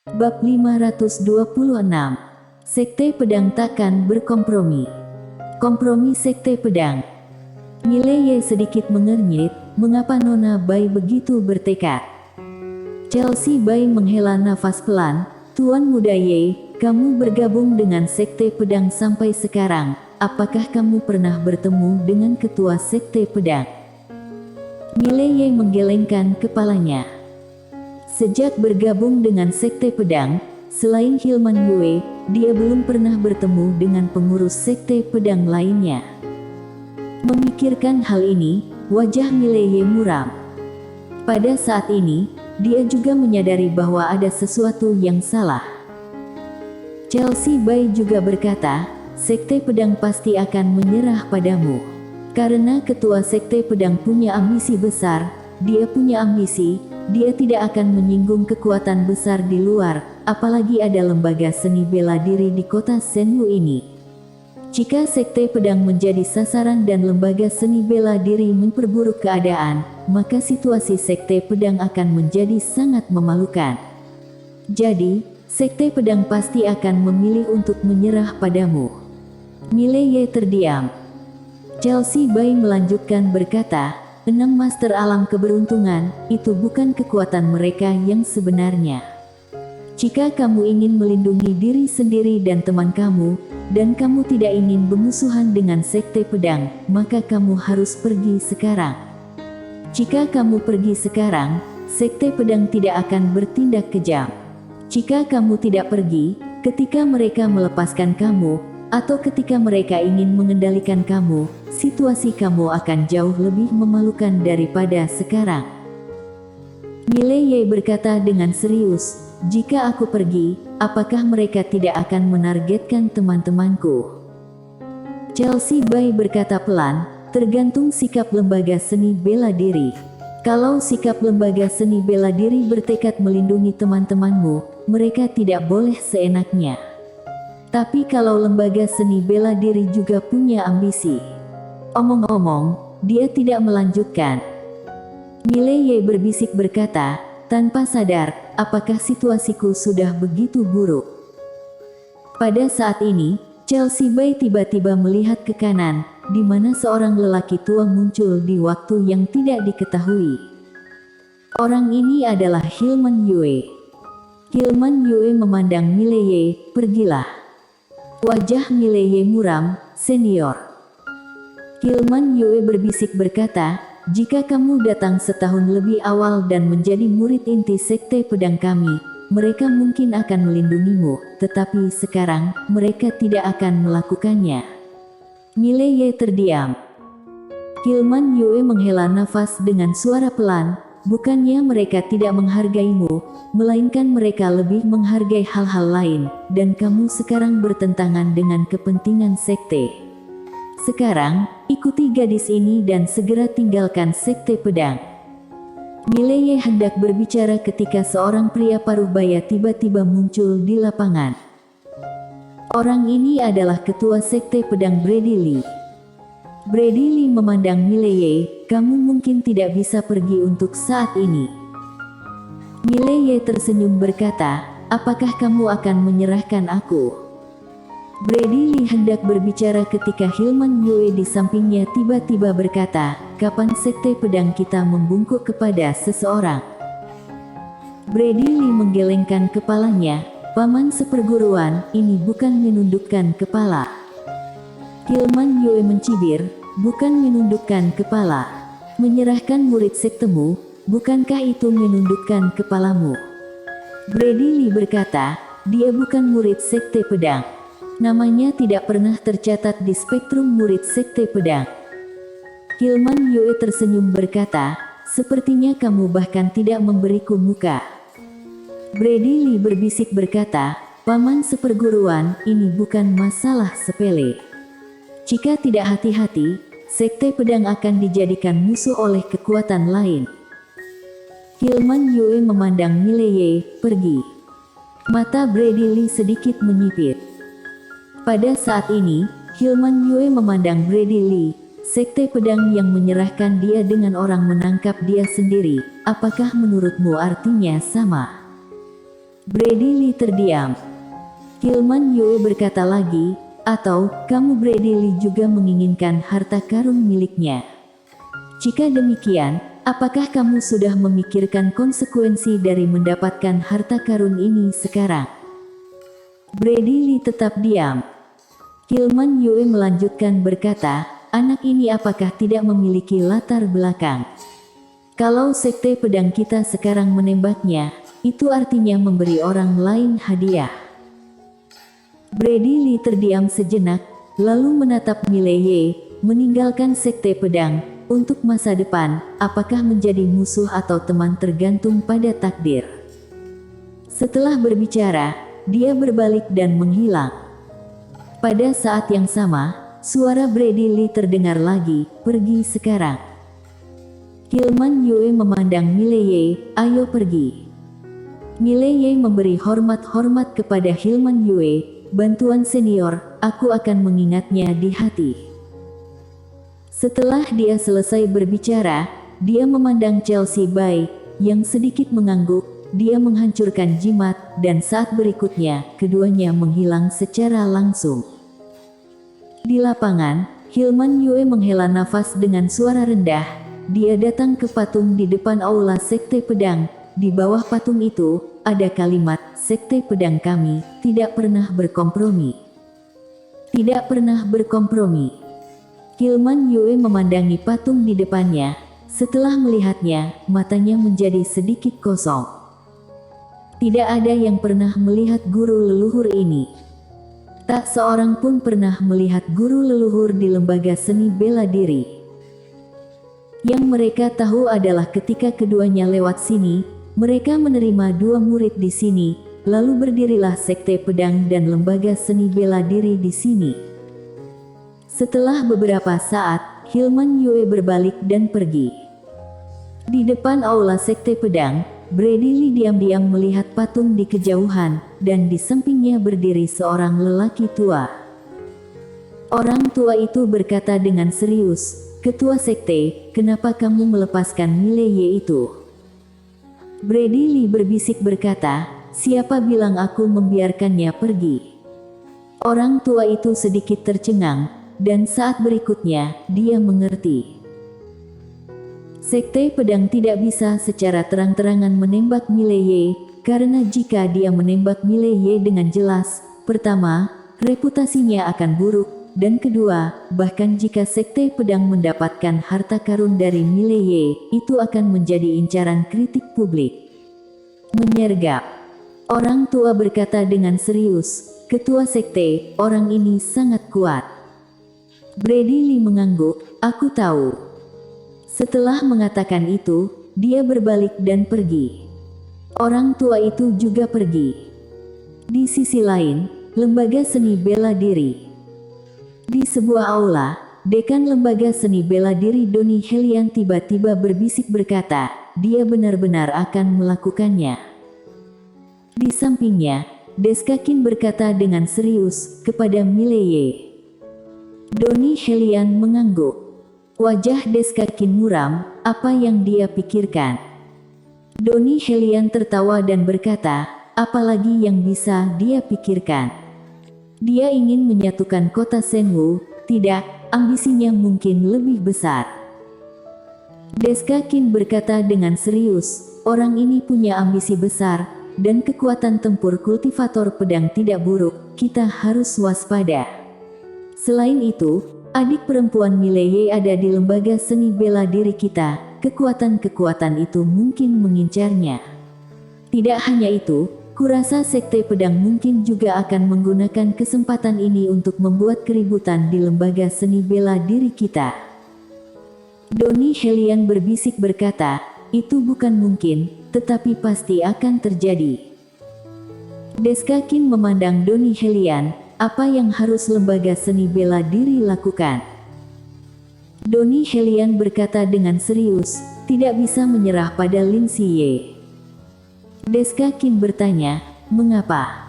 Bab 526. Sekte Pedang takkan berkompromi. Kompromi Sekte Pedang. Mileye sedikit mengernyit, mengapa Nona Bai begitu bertekad. Chelsea Bai menghela nafas pelan, Tuan Muda Ye, kamu bergabung dengan Sekte Pedang sampai sekarang, apakah kamu pernah bertemu dengan ketua Sekte Pedang? Mileye menggelengkan kepalanya. Sejak bergabung dengan Sekte Pedang, selain Hilman Yue, dia belum pernah bertemu dengan pengurus Sekte Pedang lainnya. Memikirkan hal ini, wajah Mileye muram. Pada saat ini, dia juga menyadari bahwa ada sesuatu yang salah. Chelsea Bai juga berkata, Sekte Pedang pasti akan menyerah padamu. Karena ketua Sekte Pedang punya ambisi besar, dia punya ambisi, dia tidak akan menyinggung kekuatan besar di luar, apalagi ada lembaga seni bela diri di kota Senwu ini. Jika Sekte Pedang menjadi sasaran dan lembaga seni bela diri memperburuk keadaan, maka situasi Sekte Pedang akan menjadi sangat memalukan. Jadi, Sekte Pedang pasti akan memilih untuk menyerah padamu. Mileye terdiam. Chelsea Bai melanjutkan berkata, 6 master alam keberuntungan, itu bukan kekuatan mereka yang sebenarnya. Jika kamu ingin melindungi diri sendiri dan teman kamu, dan kamu tidak ingin bermusuhan dengan Sekte Pedang, maka kamu harus pergi sekarang. Jika kamu pergi sekarang, Sekte Pedang tidak akan bertindak kejam. Jika kamu tidak pergi, ketika mereka melepaskan kamu, atau ketika mereka ingin mengendalikan kamu, situasi kamu akan jauh lebih memalukan daripada sekarang. Mileye berkata dengan serius, jika aku pergi, apakah mereka tidak akan menargetkan teman-temanku? Chelsea Bai berkata pelan, tergantung sikap lembaga seni bela diri. Kalau sikap lembaga seni bela diri bertekad melindungi teman-temanmu, mereka tidak boleh seenaknya. Tapi kalau lembaga seni bela diri juga punya ambisi. Omong-omong, dia tidak melanjutkan. Mileye berbisik berkata, tanpa sadar, apakah situasiku sudah begitu buruk? Pada saat ini, Chelsea Bai tiba-tiba melihat ke kanan, di mana seorang lelaki tua muncul di waktu yang tidak diketahui. Orang ini adalah Hilman Yue. Hilman Yue memandang Mileye, pergilah. Wajah Mileye muram, senior. Hilman Yue berbisik berkata, jika kamu datang setahun lebih awal dan menjadi murid inti Sekte Pedang kami, mereka mungkin akan melindungimu, tetapi sekarang, mereka tidak akan melakukannya. Mileye terdiam. Hilman Yue menghela nafas dengan suara pelan, bukannya mereka tidak menghargaimu, melainkan mereka lebih menghargai hal-hal lain, dan kamu sekarang bertentangan dengan kepentingan sekte. Sekarang, ikuti gadis ini dan segera tinggalkan Sekte Pedang. Mileye hendak berbicara ketika seorang pria parubaya tiba-tiba muncul di lapangan. Orang ini adalah ketua Sekte Pedang Brady Lee. Brady Lee memandang Mileye, kamu mungkin tidak bisa pergi untuk saat ini. Mileye tersenyum berkata, apakah kamu akan menyerahkan aku? Brady Lee hendak berbicara ketika Hilman Yue di sampingnya tiba-tiba berkata, kapan Sekte Pedang kita membungkuk kepada seseorang? Brady Lee menggelengkan kepalanya, paman seperguruan, ini bukan menundukkan kepala. Hilman Yue mencibir, bukan menundukkan kepala. Menyerahkan murid sektemu, bukankah itu menundukkan kepalamu? Brady Lee berkata, dia bukan murid Sekte Pedang. Namanya tidak pernah tercatat di spektrum murid Sekte Pedang. Hilman Yue tersenyum berkata, sepertinya kamu bahkan tidak memberiku muka. Brady Lee berbisik berkata, paman seperguruan, ini bukan masalah sepele. Jika tidak hati-hati, Sekte Pedang akan dijadikan musuh oleh kekuatan lain. Hilman Yue memandang Mileye, pergi. Mata Brady Lee sedikit menyipit. Pada saat ini, Hilman Yue memandang Brady Lee, Sekte Pedang yang menyerahkan dia dengan orang menangkap dia sendiri. Apakah menurutmu artinya sama? Brady Lee terdiam. Hilman Yue berkata lagi, atau kamu Brady Lee juga menginginkan harta karun miliknya. Jika demikian, apakah kamu sudah memikirkan konsekuensi dari mendapatkan harta karun ini sekarang? Brady Lee tetap diam. Hilman Yue melanjutkan berkata, anak ini apakah tidak memiliki latar belakang? Kalau sekte pedang kita sekarang menembaknya, itu artinya memberi orang lain hadiah. Brady Lee terdiam sejenak, lalu menatap Mileye, meninggalkan sekte pedang, untuk masa depan, apakah menjadi musuh atau teman tergantung pada takdir. Setelah berbicara, dia berbalik dan menghilang. Pada saat yang sama, suara Brady Lee terdengar lagi, pergi sekarang. Hilman Yue memandang Mileye, ayo pergi. Mileye memberi hormat-hormat kepada Hilman Yue, bantuan senior, aku akan mengingatnya di hati. Setelah dia selesai berbicara, dia memandang Chelsea Bai, yang sedikit mengangguk, dia menghancurkan jimat, dan saat berikutnya, keduanya menghilang secara langsung. Di lapangan, Hilman Yue menghela nafas dengan suara rendah, dia datang ke patung di depan aula sekte pedang, di bawah patung itu, ada kalimat, sekte pedang kami, tidak pernah berkompromi. Tidak pernah berkompromi. Hilman Yue memandangi patung di depannya, setelah melihatnya, matanya menjadi sedikit kosong. Tidak ada yang pernah melihat guru leluhur ini. Tak seorang pun pernah melihat guru leluhur di lembaga seni bela diri. Yang mereka tahu adalah ketika keduanya lewat sini, mereka menerima 2 murid di sini, lalu berdirilah sekte pedang dan lembaga seni bela diri di sini. Setelah beberapa saat, Hilman Yue berbalik dan pergi. Di depan aula sekte pedang, Brady Lee diam-diam melihat patung di kejauhan, dan di sampingnya berdiri seorang lelaki tua. Orang tua itu berkata dengan serius, Ketua sekte, kenapa kamu melepaskan Mileye itu? Brady Lee berbisik berkata, siapa bilang aku membiarkannya pergi? Orang tua itu sedikit tercengang, dan saat berikutnya, dia mengerti. Sekte pedang tidak bisa secara terang-terangan menembak Mileye, karena jika dia menembak Mileye dengan jelas, pertama, reputasinya akan buruk, dan kedua, bahkan jika sekte pedang mendapatkan harta karun dari Mileye, itu akan menjadi incaran kritik publik. Menyergap. Orang tua berkata dengan serius, Ketua sekte, orang ini sangat kuat. Brady Lee mengangguk, aku tahu. Setelah mengatakan itu, dia berbalik dan pergi. Orang tua itu juga pergi. Di sisi lain, lembaga seni bela diri. Di sebuah aula, dekan lembaga seni bela diri Donnie Helian tiba-tiba berbisik berkata, dia benar-benar akan melakukannya. Di sampingnya, Deskakin berkata dengan serius kepada Mileye. Donnie Helian mengangguk. Wajah Deskakin muram, apa yang dia pikirkan? Donnie Helian tertawa dan berkata, apalagi yang bisa dia pikirkan? Dia ingin menyatukan kota Senwu, tidak, ambisinya mungkin lebih besar. Deskakin berkata dengan serius, orang ini punya ambisi besar, dan kekuatan tempur kultivator pedang tidak buruk, kita harus waspada. Selain itu, adik perempuan Mileye ada di lembaga seni bela diri kita, kekuatan-kekuatan itu mungkin mengincarnya. Tidak hanya itu, kurasa sekte pedang mungkin juga akan menggunakan kesempatan ini untuk membuat keributan di lembaga seni bela diri kita. Donnie Helian berbisik berkata, itu bukan mungkin, tetapi pasti akan terjadi. Deskakin memandang Donnie Helian, apa yang harus lembaga seni bela diri lakukan? Donnie Helian berkata dengan serius, tidak bisa menyerah pada Lin Siye. Deskakin bertanya, mengapa?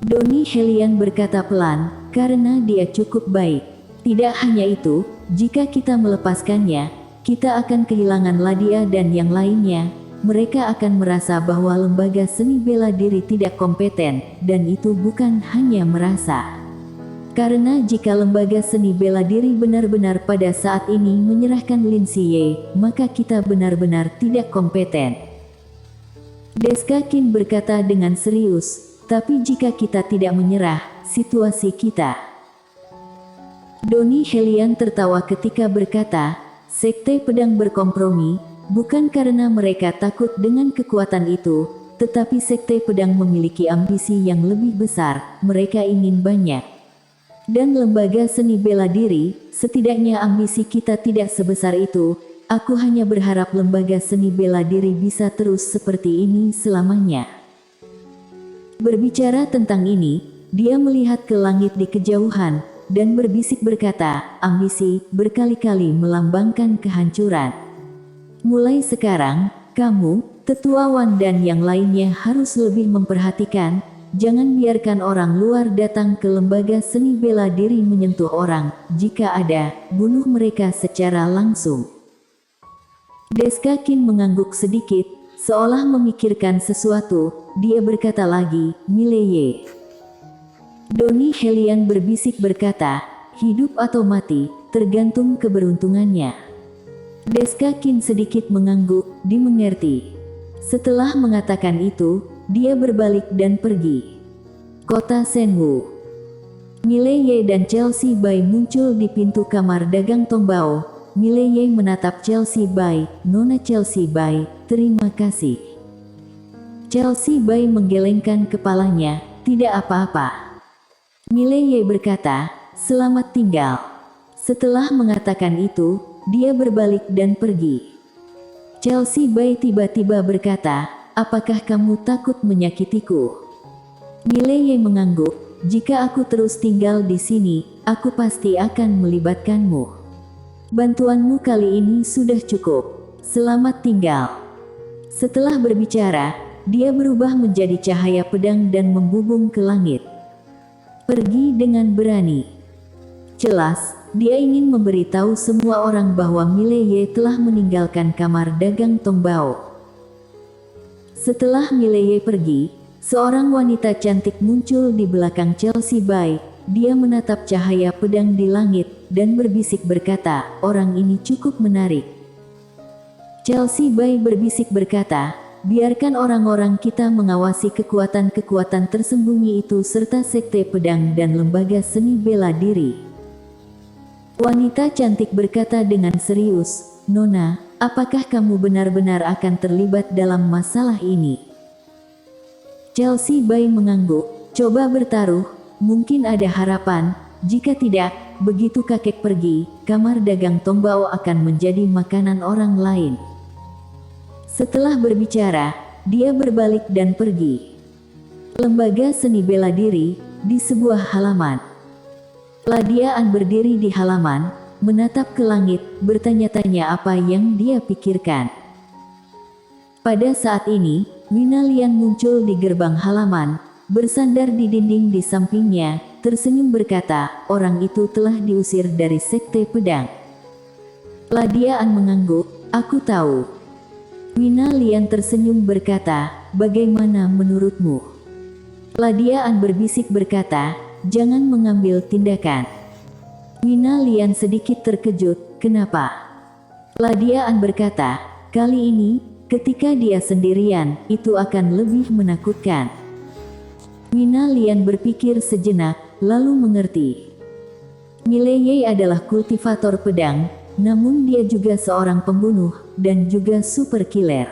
Donnie Helian berkata pelan, karena dia cukup baik. Tidak hanya itu, jika kita melepaskannya, kita akan kehilangan Ladia dan yang lainnya, mereka akan merasa bahwa lembaga seni bela diri tidak kompeten, dan itu bukan hanya merasa. Karena jika lembaga seni bela diri benar-benar pada saat ini menyerahkan Lin Siye, maka kita benar-benar tidak kompeten. Deska Qin berkata dengan serius, tapi jika kita tidak menyerah, situasi kita. Donnie Helian tertawa ketika berkata, Sekte Pedang berkompromi, bukan karena mereka takut dengan kekuatan itu, tetapi Sekte Pedang memiliki ambisi yang lebih besar, mereka ingin banyak. Dan lembaga seni bela diri, setidaknya ambisi kita tidak sebesar itu. Aku hanya berharap lembaga seni bela diri bisa terus seperti ini selamanya. Berbicara tentang ini, dia melihat ke langit di kejauhan, dan berbisik berkata, ambisi berkali-kali melambangkan kehancuran. Mulai sekarang, kamu, Tetua Wan dan yang lainnya harus lebih memperhatikan, jangan biarkan orang luar datang ke lembaga seni bela diri menyentuh orang, jika ada, bunuh mereka secara langsung. Deska Qin mengangguk sedikit, seolah memikirkan sesuatu, dia berkata lagi, Mileye. Donnie Helian berbisik berkata, hidup atau mati, tergantung keberuntungannya. Deska Qin sedikit mengangguk, dimengerti. Setelah mengatakan itu, dia berbalik dan pergi. Kota Senwu. Mileye dan Chelsea Bai muncul di pintu kamar dagang Tongbao. Mileye menatap Chelsea Bai, Nona Chelsea Bai, terima kasih. Chelsea Bai menggelengkan kepalanya, tidak apa-apa. Mileye berkata, selamat tinggal. Setelah mengatakan itu, dia berbalik dan pergi. Chelsea Bai tiba-tiba berkata, apakah kamu takut menyakitiku? Mileye mengangguk, jika aku terus tinggal di sini, aku pasti akan melibatkanmu. Bantuanmu kali ini sudah cukup. Selamat tinggal. Setelah berbicara, dia berubah menjadi cahaya pedang dan membubung ke langit. Pergi dengan berani. Jelas, dia ingin memberitahu semua orang bahwa Mileye telah meninggalkan kamar dagang Tongbao. Setelah Mileye pergi, seorang wanita cantik muncul di belakang Chelsea Bai. Dia menatap cahaya pedang di langit, dan berbisik berkata, orang ini cukup menarik. Chelsea Bai berbisik berkata, biarkan orang-orang kita mengawasi kekuatan-kekuatan tersembunyi itu serta sekte pedang dan lembaga seni bela diri. Wanita cantik berkata dengan serius, Nona, apakah kamu benar-benar akan terlibat dalam masalah ini? Chelsea Bai mengangguk, coba bertaruh, mungkin ada harapan, jika tidak, begitu kakek pergi, kamar dagang Tongbao akan menjadi makanan orang lain. Setelah berbicara, dia berbalik dan pergi. Lembaga seni bela diri, di sebuah halaman. Ladian berdiri di halaman, menatap ke langit, bertanya-tanya apa yang dia pikirkan. Pada saat ini, Wina Lian muncul di gerbang halaman, bersandar di dinding di sampingnya, tersenyum berkata, orang itu telah diusir dari sekte pedang. Ladian mengangguk, aku tahu. Wina Lian tersenyum berkata, bagaimana menurutmu? Ladian berbisik berkata, jangan mengambil tindakan. Wina Lian sedikit terkejut, kenapa? Ladian berkata, kali ini, ketika dia sendirian, itu akan lebih menakutkan. Wina Lian berpikir sejenak, lalu mengerti. Mileye adalah kultivator pedang, namun dia juga seorang pembunuh, dan juga super killer.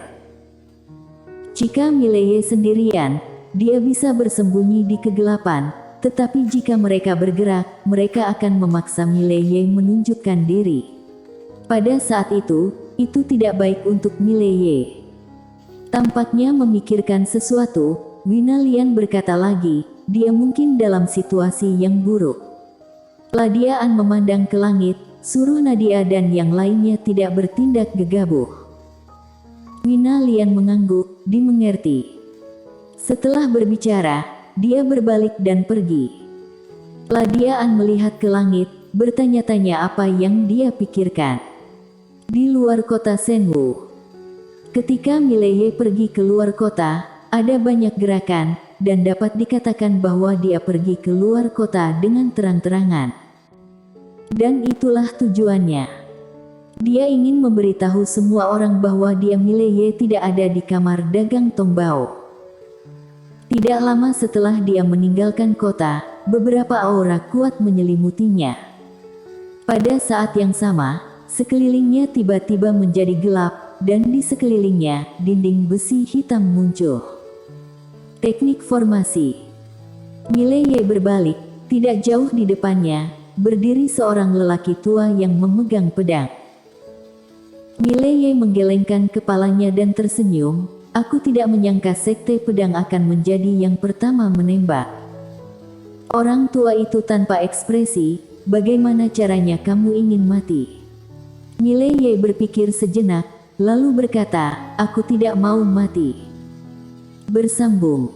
Jika Mileye sendirian, dia bisa bersembunyi di kegelapan, tetapi jika mereka bergerak, mereka akan memaksa Mileye menunjukkan diri. Pada saat itu tidak baik untuk Mileye. Tampaknya memikirkan sesuatu, Wina Lian berkata lagi, dia mungkin dalam situasi yang buruk. Ladian memandang ke langit, suruh Nadia dan yang lainnya tidak bertindak gegabah. Wina Lian mengangguk, dimengerti. Setelah berbicara, dia berbalik dan pergi. Ladian melihat ke langit, bertanya-tanya apa yang dia pikirkan. Di luar kota Senwu. Ketika Mileye pergi keluar kota, ada banyak gerakan, dan dapat dikatakan bahwa dia pergi keluar kota dengan terang-terangan. Dan itulah tujuannya. Dia ingin memberitahu semua orang bahwa dia Mileye tidak ada di kamar dagang Tongbao. Tidak lama setelah dia meninggalkan kota, beberapa aura kuat menyelimutinya. Pada saat yang sama, sekelilingnya tiba-tiba menjadi gelap, dan di sekelilingnya, dinding besi hitam muncul. Teknik formasi. Mileye berbalik, tidak jauh di depannya, berdiri seorang lelaki tua yang memegang pedang. Mileye menggelengkan kepalanya dan tersenyum. Aku tidak menyangka sekte pedang akan menjadi yang pertama menembak. Orang tua itu tanpa ekspresi, bagaimana caranya kamu ingin mati? Mileye berpikir sejenak, lalu berkata, aku tidak mau mati. Bersambung.